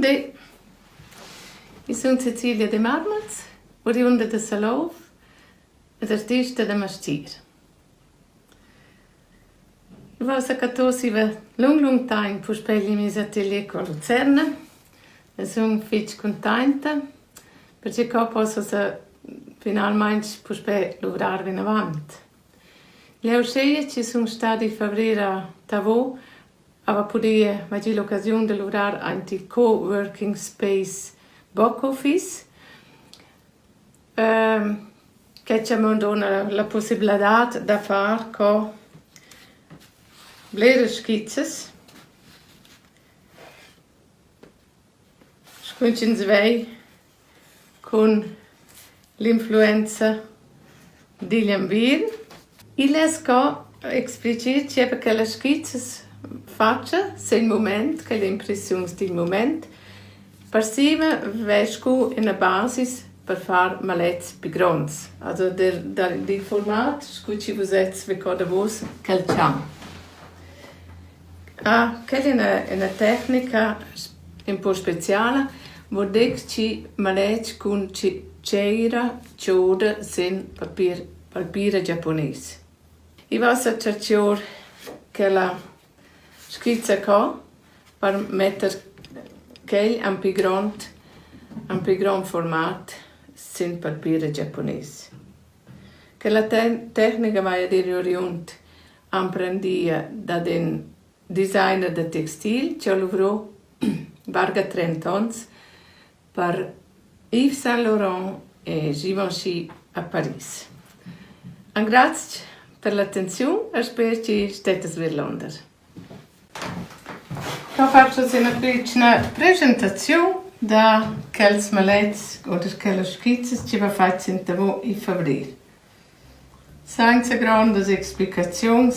Buondì, io sono Cecilia De Marmels, oriunda da Salov ed artista da Mastir. Io ho saputo lungo tempo per spegli i miei atelier con Lucerna e sono molto contenta perché posso finalmente lavorare in avanti. Le uscite ci sono stati in febbraio a Tavò, avevo avuto l'occasione di lavorare in co-working space back office, che ci hanno dato la possibilità di fare con le schizze, sconcinzvei con l'influenza di Liambir. Il esco esplicit perché le schizze faccia se il momento, che le impressioni del momento, per sima vesco in basis per fare malezzi più grandi. Also del formato, scusi voi vi cosa vos calciamo. Quella è una tecnica un po' speciale, vuol dire che malezzi con cera, cioda, sin papiro giapponese. Io voglio cercare che la schizza qua per mettere che è un più grande formato sin papiro giapponese. Che la tecnica va a dire oriente apprendita da un designer di textil che lavorò varga 30 anni per Yves Saint Laurent e Givenchy a Parigi. Grazie per l'attenzione e spero che siete sverlonder. Io faccio una piccola presentazione da quelle malezzi o quelle schizze che vi faccio in febbraio. Senza grandi spiegazioni.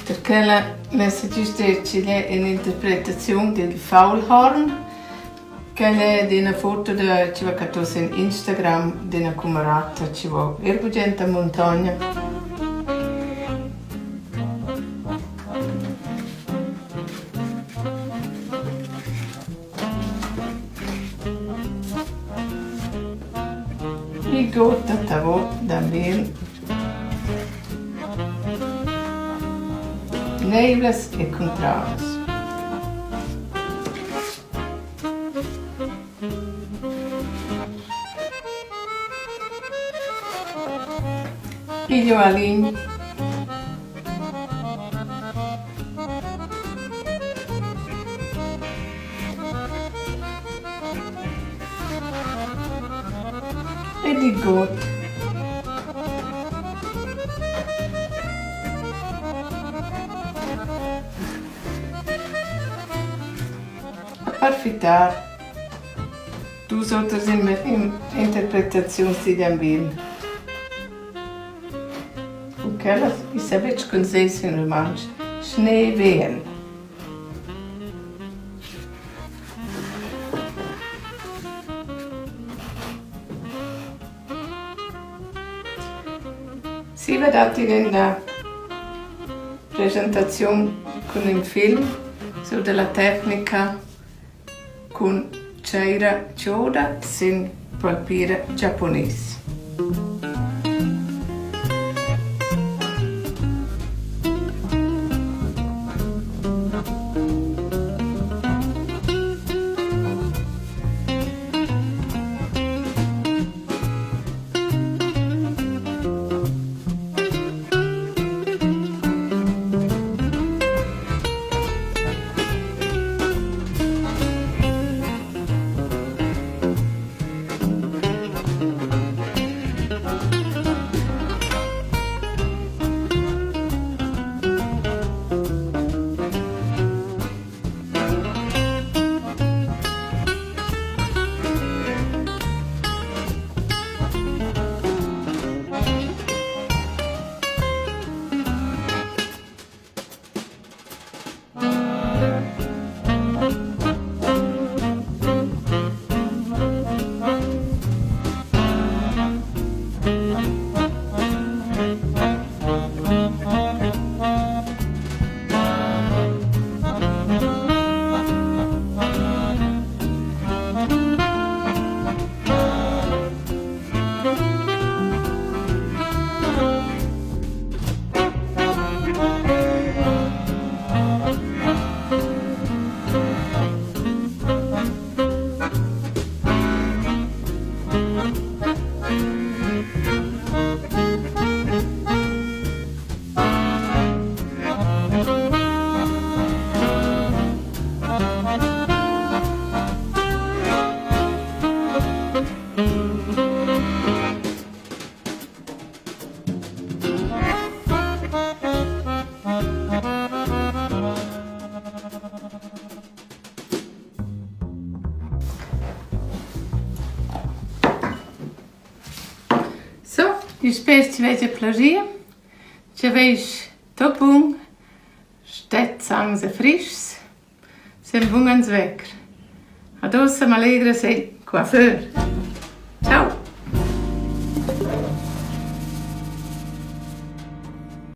Perché la suggestie c'è un'interpretazione del Faulhorn, che è una foto che ci va cattosa in Instagram di una camerata che va ergugente a montagna. E gota tavo da bene. Neblas e contradas. Filho Alinho. E di gota. Aproveitar duas outras interpretações de Liambir. O que elas, e sabes que dizem em romanos, Schneewehen. Si vedete nella presentazione con un film sulla tecnica con cera cioda sin papiro giapponese. Ich spero ci veglia plasir, ci veis tot bun, stet sans e frischs, sem bun ans vecker. Adossa m'alegra sei coiffeur.